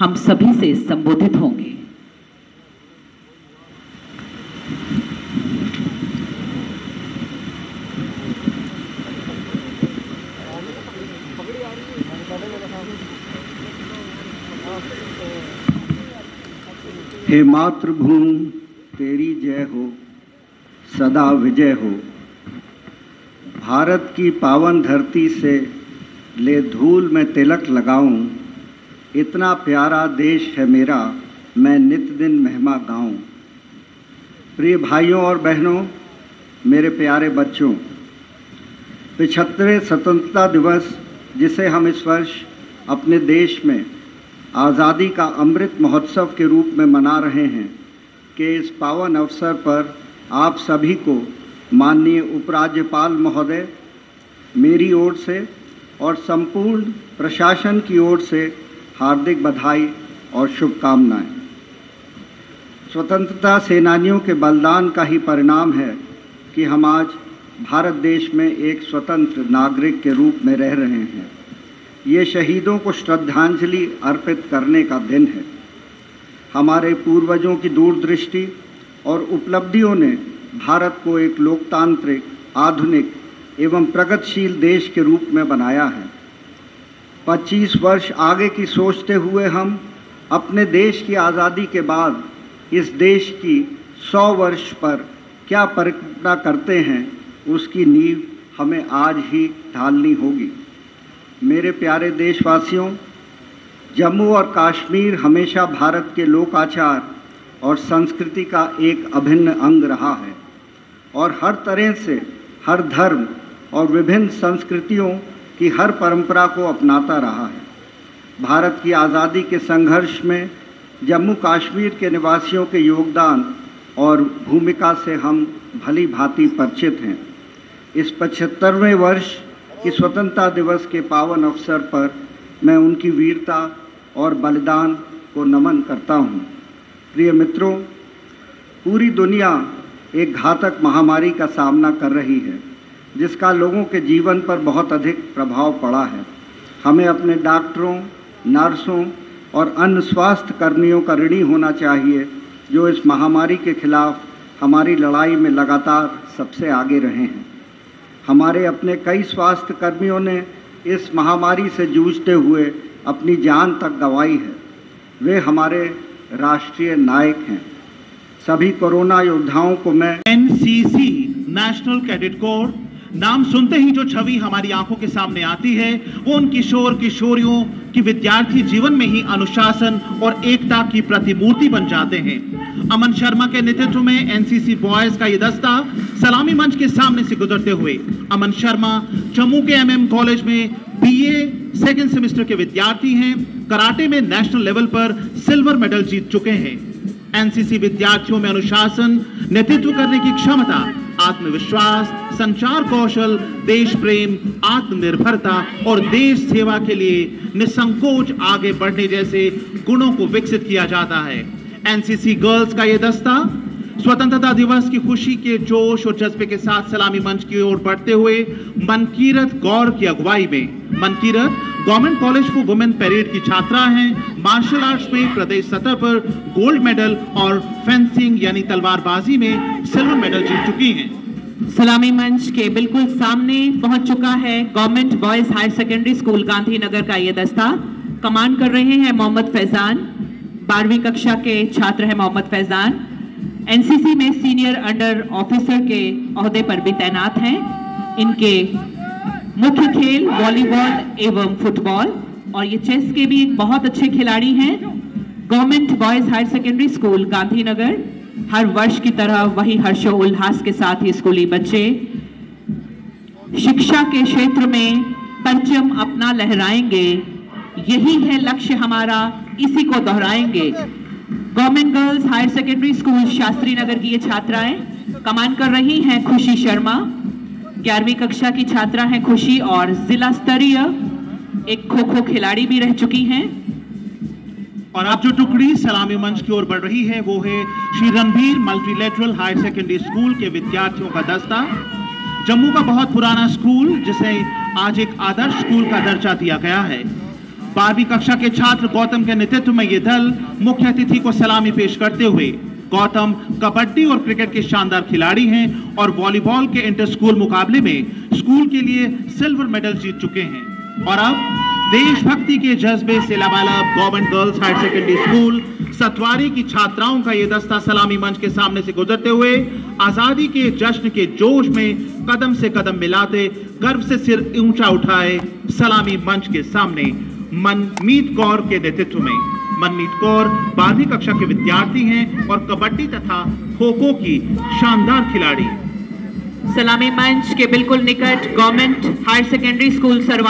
हम सभी से संबोधित होंगे। हे मातृभूमि तेरी जय हो, सदा विजय हो। भारत की पावन धरती से ले धूल में तिलक लगाऊं, इतना प्यारा देश है मेरा, मैं नित दिन महिमा गाऊं। प्रिय भाइयों और बहनों, मेरे प्यारे बच्चों, 75वें स्वतंत्रता दिवस जिसे हम इस वर्ष अपने देश में आज़ादी का अमृत महोत्सव के रूप में मना रहे हैं, कि इस पावन अवसर पर आप सभी को माननीय उपराज्यपाल महोदय, मेरी ओर से और संपूर्ण प्रशासन की ओर से हार्दिक बधाई और शुभकामनाएं। स्वतंत्रता सेनानियों के बलिदान का ही परिणाम है कि हम आज भारत देश में एक स्वतंत्र नागरिक के रूप में रह रहे हैं। ये शहीदों को श्रद्धांजलि अर्पित करने का दिन है। हमारे पूर्वजों की दूरदृष्टि और उपलब्धियों ने भारत को एक लोकतांत्रिक, आधुनिक एवं प्रगतिशील देश के रूप में बनाया है। 25 वर्ष आगे की सोचते हुए हम अपने देश की आज़ादी के बाद इस देश की 100 वर्ष पर क्या परिकल्पना करते हैं, उसकी नींव हमें आज ही ढालनी होगी। मेरे प्यारे देशवासियों, जम्मू और कश्मीर हमेशा भारत के लोकाचार और संस्कृति का एक अभिन्न अंग रहा है और हर तरह से हर धर्म और विभिन्न संस्कृतियों की हर परंपरा को अपनाता रहा है। भारत की आज़ादी के संघर्ष में जम्मू कश्मीर के निवासियों के योगदान और भूमिका से हम भली भांति परिचित हैं। इस 75वें वर्ष कि स्वतंत्रता दिवस के पावन अवसर पर मैं उनकी वीरता और बलिदान को नमन करता हूं। प्रिय मित्रों, पूरी दुनिया एक घातक महामारी का सामना कर रही है, जिसका लोगों के जीवन पर बहुत अधिक प्रभाव पड़ा है। हमें अपने डॉक्टरों, नर्सों और अन्य स्वास्थ्य कर्मियों का ऋणी होना चाहिए, जो इस महामारी के खिलाफ हमारी लड़ाई में लगातार सबसे आगे रहे हैं। हमारे अपने कई स्वास्थ्य कर्मियों ने इस महामारी से जूझते हुए अपनी जान तक गंवाई है। वे हमारे राष्ट्रीय नायक हैं। सभी कोरोना योद्धाओं को मैं एनसीसी नेशनल कैडेट कोर नाम सुनते ही जो छवि हमारी आंखों के सामने आती है, वो उन किशोर किशोरियों की विद्यार्थी जीवन में ही अनुशासन और एकता की प्रतिमूर्ति बन जाते हैं। अमन शर्मा के नेतृत्व में एनसीसी बॉयज का ये दस्ता सलामी मंच के सामने से गुजरते हुए अमन शर्मा जम्मू के एमएम कॉलेज में बीए सेकेंड सेमेस्टर के विद्यार्थी हैं। कराटे में नेशनल लेवल पर सिल्वर मेडल जीत चुके हैं। एनसीसी विद्यार्थियों में अनुशासन, नेतृत्व करने की क्षमता, आत्मविश्वास, संचार कौशल, देश प्रेम, आत्मनिर्भरता और देश सेवा के लिए निसंकोच आगे बढ़ने जैसे गुणों को विकसित किया जाता है। एनसीसी गर्ल्स का यह दस्ता स्वतंत्रता दिवस की खुशी के जोश और जज्बे के साथ सलामी मंच की ओर बढ़ते हुए मनकीरत गौर की अगुवाई में, Mankirat government college for women parade की छात्रा हैं। मार्शल आर्ट्स में प्रदेश सतह पर गोल्ड मेडल और फेंसिंग यानी तलवारबाजी में सिल्वर मेडल जीत चुकी हैं। सलामी मंच के बिल्कुल सामने पहुंच चुका है government boys higher secondary school Gandhinagar का ये दस्ता। कमांड कर रहे हैं मोहम्मद फैजान, 12वीं कक्षा के छात्र हैं मोहम्मद फैजान। एनसीसी में सीनियर अंडर ऑफिसर के ओहदे पर भी तैनात हैं। इनके मुख्य खेल वॉलीबॉल एवं फुटबॉल और ये चेस के भी एक बहुत अच्छे खिलाड़ी हैं। Government boys higher secondary school Gandhinagar हर वर्ष की तरह वही हर्षोल्लास के साथ ही स्कूली बच्चे शिक्षा के क्षेत्र में परचम अपना लहराएंगे। यही है लक्ष्य हमारा, इसी को दोहराएंगे। Government girls higher secondary school Shastri Nagar की ये छात्राएं कमान कर रही हैं खुशी शर्मा, 11वीं कक्षा की छात्रा हैं खुशी और जिला स्तरीय एक खो खो खिलाड़ी भी रह चुकी हैं। और अब जो टुकड़ी सलामी मंच की ओर बढ़ रही है वो है Shri Ranbir multilateral higher secondary school के विद्यार्थियों का दस्ता। जम्मू का बहुत पुराना स्कूल जिसे आज एक आदर्श स्कूल का दर्जा दिया गया है। 12वीं कक्षा के छात्र गौतम के नेतृत्व में ये दल मुख्य अतिथि को सलामी पेश करते हुए, गौतम कबड्डी और क्रिकेट के शानदार खिलाड़ी हैं और वॉलीबॉल के इंटर स्कूल मुकाबले में स्कूल के लिए सिल्वर मेडल जीत चुके हैं। और अब देशभक्ति के जज्बे से लबालब government girls higher secondary school Satwari की छात्राओं का ये दस्ता सलामी मंच के सामने से गुजरते हुए आजादी के जश्न के जोश में कदम से कदम मिलाते गर्व से सिर ऊंचा उठाए सलामी मंच के सामने मनमीत कौर के नेतृत्व में। मनमीत कौर 12वीं कक्षा के विद्यार्थी हैं और कबड्डी तथा खो खो की शानदार खिलाड़ी। सलामी मंच के बिल्कुल निकट गवर्नमेंट हायर सेकेंडरी स्कूल सरवा